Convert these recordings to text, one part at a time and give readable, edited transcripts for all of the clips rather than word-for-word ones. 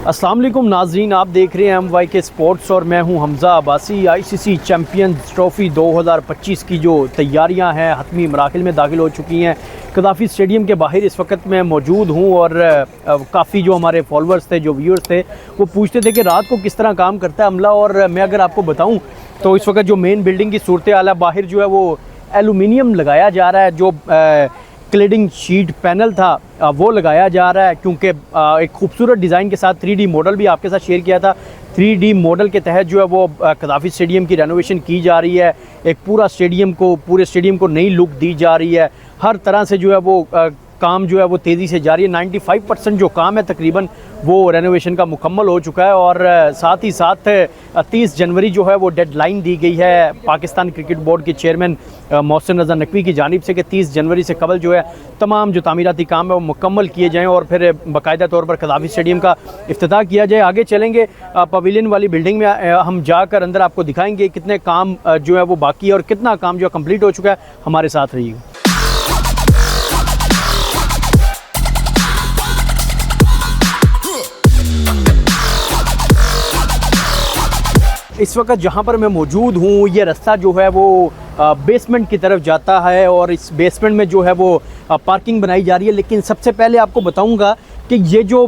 अस्सलाम वालेकुम नाज़रीन, आप देख रहे हैं MYK स्पोर्ट्स और मैं हूं Hamza Abbasi. ICC champions trophy 2025 की जो तैयारियां हैं हतमी मराहिल में दाखिल हो चुकी हैं। कदाफ़ी स्टेडियम के बाहर इस वक्त मैं मौजूद हूं और काफ़ी जो हमारे फॉलोअर्स थे, जो व्यूअर्स थे, वो पूछते थे कि रात को किस तरह काम करता है अमला। और मैं अगर आपको बताऊँ तो इस वक्त जो मेन बिल्डिंग की सूरत हाल है, बाहर जो है वो एलुमिनियम लगाया जा रहा है। जो क्लेडिंग शीट पैनल था वो लगाया जा रहा है, क्योंकि एक खूबसूरत डिज़ाइन के साथ 3D मॉडल भी आपके साथ शेयर किया था। 3D मॉडल के तहत जो है वो कदाफ़ी स्टेडियम की रेनोवेशन की जा रही है। एक पूरे स्टेडियम को नई लुक दी जा रही है। हर तरह से जो है वो काम जो है वो तेज़ी से जारी है। 95% जो काम है तकरीबन वो रेनोवेशन का मुकम्मल हो चुका है। और साथ ही साथ 30 जनवरी जो है वो डेडलाइन दी गई है पाकिस्तान क्रिकेट बोर्ड के चेयरमैन मोहसिन रज़ा नकवी की जानिब से कि 30 जनवरी से कबल जो है तमाम जो तामीराती काम है वो मुकम्मल किए जाएँ और फिर बाकायदा तौर पर कदाफ़ी स्टेडियम का इफ्तिताह किया जाए। आगे चलेंगे, पवेलियन वाली बिल्डिंग में हम जाकर अंदर आपको दिखाएंगे कितने काम जो है वो बाकी है और कितना काम जो है कम्प्लीट हो चुका है। हमारे साथ रहिएगा। इस वक्त जहाँ पर मैं मौजूद हूँ, ये रास्ता जो है वो बेसमेंट की तरफ जाता है और इस बेसमेंट में जो है वो पार्किंग बनाई जा रही है। लेकिन सबसे पहले आपको बताऊँगा कि ये जो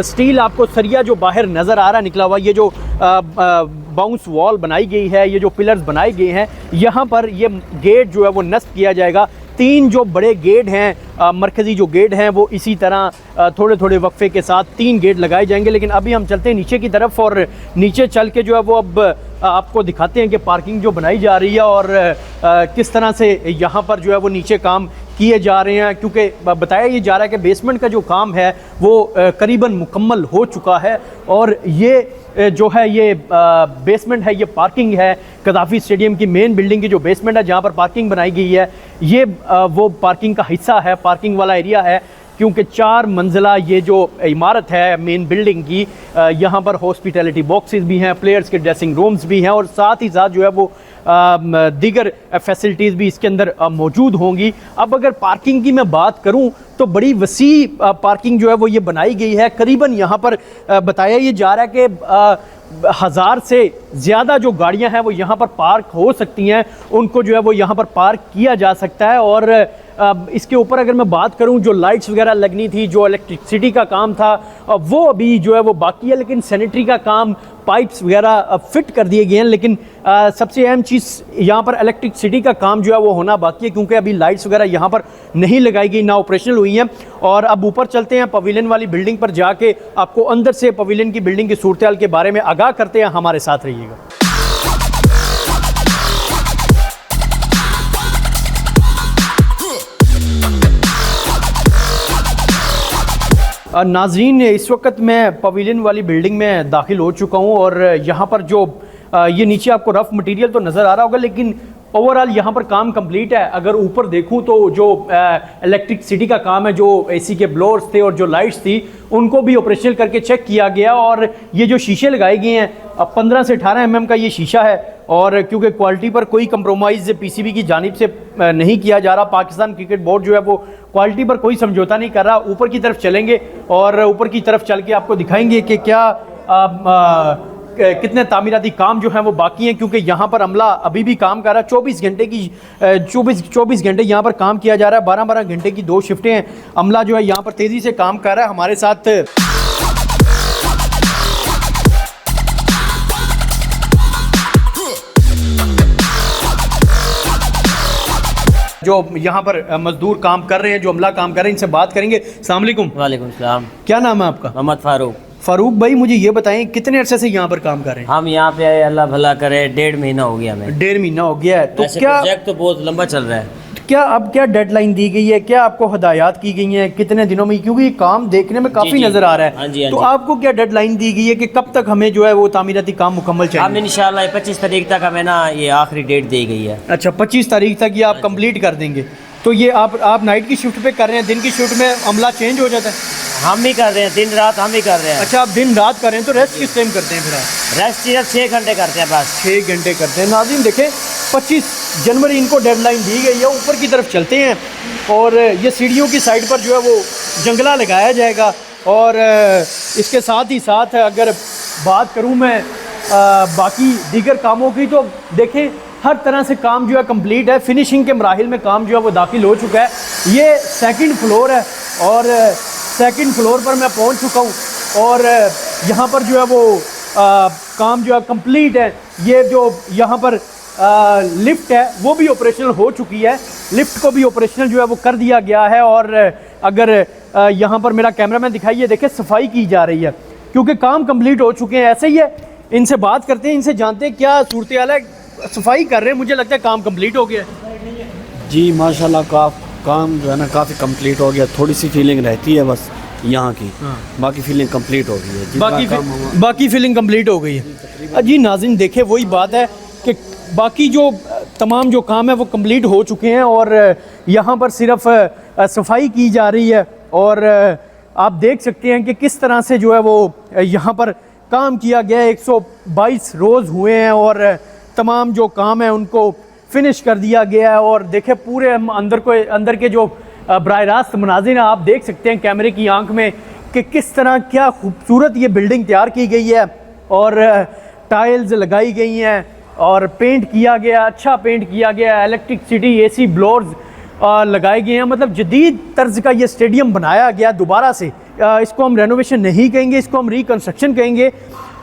स्टील आपको सरिया जो बाहर नज़र आ रहा है निकला हुआ, ये जो बाउंस वॉल बनाई गई है, ये जो पिलर्स बनाए गए हैं, यहाँ पर ये गेट जो है वो नस्ब किया जाएगा। 3 जो बड़े गेट हैं, मरकज़ी जो गेट हैं, वो इसी तरह थोड़े थोड़े वक्फे के साथ 3 गेट लगाए जाएंगे। लेकिन अभी हम चलते हैं नीचे की तरफ और नीचे चल के जो है वो अब आपको दिखाते हैं कि पार्किंग जो बनाई जा रही है और किस तरह से यहाँ पर जो है वो नीचे काम किए जा रहे हैं। क्योंकि बताया ये जा रहा है कि बेसमेंट का जो काम है वो करीबन मुकम्मल हो चुका है और ये जो है ये बेसमेंट है, ये पार्किंग है। कदाफ़ी स्टेडियम की मेन बिल्डिंग की जो बेसमेंट है जहाँ पर पार्किंग बनाई गई है, ये वो पार्किंग का हिस्सा है, पार्किंग वाला एरिया है। क्योंकि 4 मंजिला ये जो इमारत है मेन बिल्डिंग की, यहाँ पर हॉस्पिटैलिटी बॉक्सेस भी हैं, प्लेयर्स के ड्रेसिंग रूम्स भी हैं और साथ ही साथ जो है वो दीगर फैसिलिटीज़ भी इसके अंदर मौजूद होंगी। अब अगर पार्किंग की मैं बात करूं तो बड़ी वसी पार्किंग जो है वो ये बनाई गई है। करीबन यहाँ पर बताया ये जा रहा है कि 1000 से ज़्यादा जो गाड़ियाँ हैं वो यहाँ पर पार्क हो सकती हैं, उनको जो है वो यहाँ पर पार्क किया जा सकता है। और इसके ऊपर अगर मैं बात करूं, जो लाइट्स वगैरह लगनी थी, जो इलेक्ट्रिसिटी का काम था, वो अभी जो है वो बाकी है। लेकिन सैनिटरी का काम, पाइप्स वगैरह फिट कर दिए गए हैं। लेकिन सबसे अहम चीज़ यहाँ पर इलेक्ट्रिसिटी का काम जो है वो होना बाकी है, क्योंकि अभी लाइट्स वगैरह यहाँ पर नहीं लगाई गई, ना ऑपरेशनल हुई हैं। और अब ऊपर चलते हैं, पवेलियन वाली बिल्डिंग पर जाके आपको अंदर से पवेलियन की बिल्डिंग की सूरत हाल के बारे में आगाह करते हैं। हमारे साथ रहिएगा। नाज़रीन, इस वक्त मैं पवेलियन वाली बिल्डिंग में दाखिल हो चुका हूँ और यहाँ पर जो ये नीचे आपको रफ़ मटेरियल तो नज़र आ रहा होगा, लेकिन ओवरऑल यहाँ पर काम कंप्लीट है। अगर ऊपर देखूँ तो जो इलेक्ट्रिसिटी का काम है, जो AC के ब्लोअर्स थे और जो लाइट्स थी, उनको भी ऑपरेशनल करके चेक किया गया। और ये जो शीशे लगाए गए हैं, 15 से 18 mm का ये शीशा है और क्योंकि क्वालिटी पर कोई कंप्रोमाइज़ PCB की जानिब से नहीं किया जा रहा। पाकिस्तान क्रिकेट बोर्ड जो है वो क्वालिटी पर कोई समझौता नहीं कर रहा। ऊपर की तरफ चलेंगे और ऊपर की तरफ चल के आपको दिखाएंगे कि क्या कितने तामीराती काम जो हैं वो बाकी हैं, क्योंकि यहाँ पर अमला अभी भी काम कर रहा है। 24 घंटे यहाँ पर काम किया जा रहा है। 12-12 घंटे की 2 शिफ्टें हैं। अमला जो है यहाँ पर तेज़ी से काम कर रहा है। हमारे साथ जो यहाँ पर मजदूर काम कर रहे हैं, जो अमला काम कर रहे हैं, इनसे बात करेंगे। अस्सलाम वालेकुम। वालेकुम सलाम। क्या नाम है आपका? मोहम्मद फारूक। फारूक भाई, मुझे ये बताएं कितने अरसे से यहाँ पर काम कर रहे हैं? हम यहाँ पे आए, अल्लाह भला करे, 1.5 महीना हो गया हमें। 1.5 महीना हो गया है। तो क्या प्रोजेक्ट तो बहुत लंबा चल रहा है। क्या अब क्या डेडलाइन दी गई है? क्या आपको हदायत की गई हैं कितने दिनों में? क्योंकि ये काम देखने में काफ़ी नज़र आ रहा है। हाँ जी। तो आपको क्या डेडलाइन दी गई है कि कब तक हमें जो है वो तामीराती काम मुकम्मल चाहिए? हम इंशाल्लाह 25 तारीख तक हमें ना ये आखिरी डेट दी गई है। अच्छा, 25 तारीख तक ये आप कंप्लीट कर देंगे। तो ये आप नाइट की शिफ्ट पे कर रहे हैं, दिन की शिफ्ट में अमला चेंज हो जाता है? हम ही कर रहे हैं, दिन रात हम ही कर रहे हैं। अच्छा, आप दिन रात कर रहे हैं, तो रेस्ट किस टाइम करते हैं फिर आप? रेस्ट सिर्फ 6 घंटे करते हैं बस। 6 घंटे करते हैं। नाज़रीन देखें, 25 जनवरी इनको डेडलाइन दी गई है। ऊपर की तरफ चलते हैं और ये सीढ़ियों की साइड पर जो है वो जंगला लगाया जाएगा और इसके साथ ही साथ अगर बात करूं मैं बाकी दीगर कामों की, तो देखें हर तरह से काम जो है कंप्लीट है। फिनिशिंग के मराहिल में काम जो है वो दाखिल हो चुका है। ये सेकंड फ्लोर है और सेकंड फ्लोर पर मैं पहुंच चुका हूं और यहाँ पर जो है वो काम जो है कंप्लीट है। ये जो यहाँ पर लिफ्ट है वो भी ऑपरेशनल हो चुकी है, लिफ्ट को भी ऑपरेशनल जो है वो कर दिया गया है। और अगर यहाँ पर मेरा कैमरामैन दिखाइए, देखिए सफाई की जा रही है क्योंकि काम कंप्लीट हो चुके हैं। ऐसे ही है, इनसे बात करते हैं, इनसे जानते हैं क्या सूरत हाल है। सफाई कर रहे हैं, मुझे लगता है काम कंप्लीट हो गया है। जी माशाल्लाह काम जो है ना काफ़ी कंप्लीट हो गया। थोड़ी सी फीलिंग रहती है बस यहाँ की, बाकी फीलिंग कंप्लीट हो गई है जी। बाकी फीलिंग कंप्लीट हो गई है जी। नाज़रीन देखे वही बात है कि बाकी जो तमाम जो काम है वो कंप्लीट हो चुके हैं और यहाँ पर सिर्फ सफाई की जा रही है। और आप देख सकते हैं कि किस तरह से जो है वो यहाँ पर काम किया गया है। 122 रोज़ हुए हैं और तमाम जो काम है उनको फिनिश कर दिया गया है। और देखें पूरे अंदर के जो बराह रास्त मनाजिर हैं आप देख सकते हैं कैमरे की आंख में कि किस तरह क्या खूबसूरत ये बिल्डिंग तैयार की गई है और टाइल्स लगाई गई हैं और पेंट किया गया, अच्छा पेंट किया गया, इलेक्ट्रिसिटी AC ब्लोअर्स लगाए गए हैं। मतलब जदीद तर्ज का ये स्टेडियम बनाया गया दोबारा से। इसको हम रेनोवेशन नहीं कहेंगे, इसको हम रिकन्स्ट्रक्शन कहेंगे।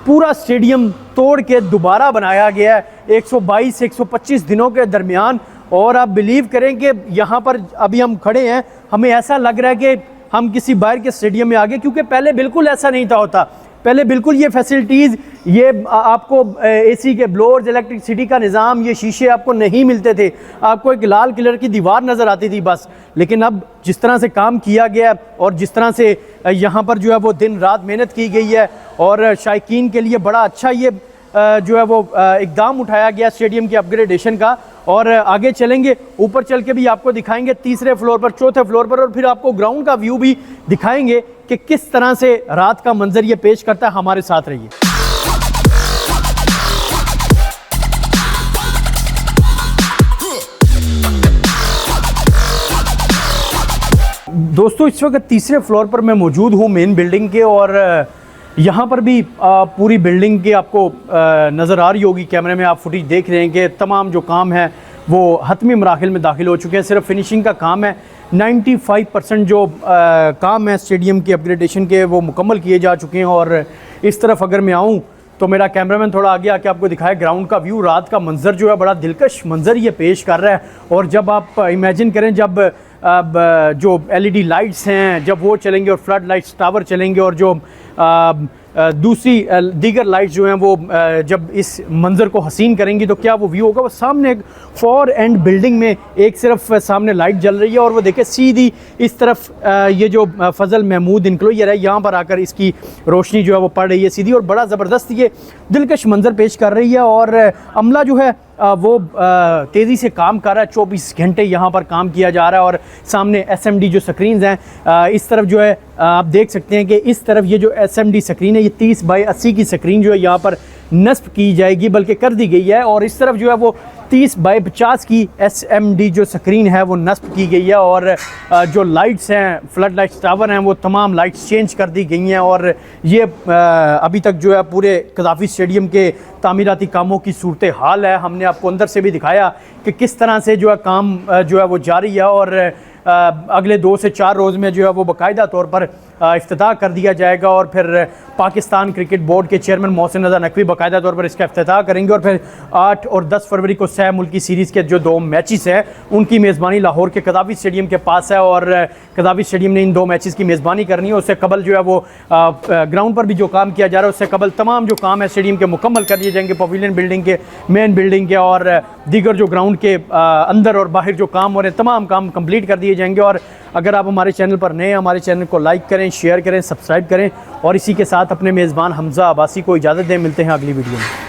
पूरा स्टेडियम तोड़ के दोबारा बनाया गया है 122 से 125 दिनों के दरमियान। और आप बिलीव करें कि यहाँ पर अभी हम खड़े हैं, हमें ऐसा लग रहा है कि हम किसी बाहर के स्टेडियम में आ गए, क्योंकि पहले बिल्कुल ऐसा नहीं था होता। पहले बिल्कुल ये फैसिलिटीज़, ये आपको AC के ब्लोअर्स, इलेक्ट्रिसिटी का निज़ाम, ये शीशे आपको नहीं मिलते थे, आपको एक लाल कलर की दीवार नज़र आती थी बस। लेकिन अब जिस तरह से काम किया गया और जिस तरह से यहाँ पर जो है वो दिन रात मेहनत की गई है और शायकीन के लिए बड़ा अच्छा ये जो है वो इक़दाम उठाया गया स्टेडियम की अपग्रेडेशन का। और आगे चलेंगे, ऊपर चल के भी आपको दिखाएंगे तीसरे फ्लोर पर, चौथे फ्लोर पर, और फिर आपको ग्राउंड का व्यू भी दिखाएंगे कि किस तरह से रात का मंजर ये पेश करता है। हमारे साथ रहिए। दोस्तों इस वक्त तीसरे फ्लोर पर मैं मौजूद हूँ मेन बिल्डिंग के और यहाँ पर भी पूरी बिल्डिंग की आपको नज़र आ रही होगी, कैमरे में आप फुटेज देख रहे हैं कि तमाम जो काम है वो हतमी मराहिल में दाखिल हो चुके हैं। सिर्फ फिनिशिंग का काम है। 95% जो काम है स्टेडियम के अपग्रेडेशन के वो मुकम्मल किए जा चुके हैं। और इस तरफ अगर मैं आऊँ तो मेरा कैमरामैन थोड़ा आगे आके आपको दिखाए ग्राउंड का व्यू। रात का मंजर जो है बड़ा दिलकश मंजर ये पेश कर रहा है। और जब आप इमेजिन करें, जब जो LED लाइट्स हैं जब वो चलेंगे और फ्लड लाइट्स टावर चलेंगे और जो दूसरी दीगर लाइट्स जो हैं वो जब इस मंज़र को हसीन करेंगी तो क्या वो व्यू होगा। वो सामने एक 4 एंड बिल्डिंग में एक सिर्फ सामने लाइट जल रही है और वो देखे सीधी इस तरफ ये जो फजल महमूद इंक्लोजर है यहाँ पर आकर इसकी रोशनी जो है वो पड़ रही है सीधी, और बड़ा ज़बरदस्त ये दिलकश मंज़र पेश कर रही है। और अमला जो है वो तेज़ी से काम कर रहा है, 24 घंटे यहाँ पर काम किया जा रहा है। और सामने SMD जो स्क्रीन्स हैं इस तरफ जो है आप देख सकते हैं कि इस तरफ ये जो SMD स्क्रीन है ये 30 बाई 80 की स्क्रीन जो है यहाँ पर नस्ब की जाएगी, बल्कि कर दी गई है। और इस तरफ जो है वो 30 बाई 50 की SMD जो स्क्रीन है वो नस्ब की गई है। और जो लाइट्स हैं, फ्लड लाइट्स टावर हैं, वो तमाम लाइट्स चेंज कर दी गई हैं। और ये अभी तक जो है पूरे कज़ाफ़ी स्टेडियम के तामीराती कामों की सूरत हाल है। हमने आपको अंदर से भी दिखाया कि किस तरह से जो है काम जो है वो जारी है। और अगले 2 से 4 रोज़ में जो है वो बाकायदा तौर पर इफ्तिताह कर दिया जाएगा। और फिर पाकिस्तान क्रिकेट बोर्ड के चेयरमैन मोहसिन रज़ा नकवी बाकायदा तौर पर इसका इफ्तिताह करेंगे। और फिर 8 और 10 फरवरी को सह मुल्की सीरीज़ के जो 2 मैचेस हैं उनकी मेज़बानी लाहौर के कज़ाफ़ी स्टेडियम के पास है। और कज़ाफ़ी स्टेडियम ने इन 2 मैचेस की मेज़बानी करनी है। उससे कबल जो है वो ग्राउंड पर भी जो काम किया जा रहा है उससे कबल तमाम जो काम है स्टेडियम के मुकम्मल कर दिए जाएंगे, पवेलियन बिल्डिंग के, मेन बिल्डिंग के और दीगर जो ग्राउंड के अंदर और बाहर जो काम हो रहे हैं तमाम काम कंप्लीट कर दिए जाएंगे। और अगर आप हमारे चैनल पर नए हैं, हमारे चैनल को लाइक करें, शेयर करें, सब्सक्राइब करें। और इसी के साथ अपने मेज़बान हमज़ा अब्बासी को इजाज़त दें। मिलते हैं अगली वीडियो में।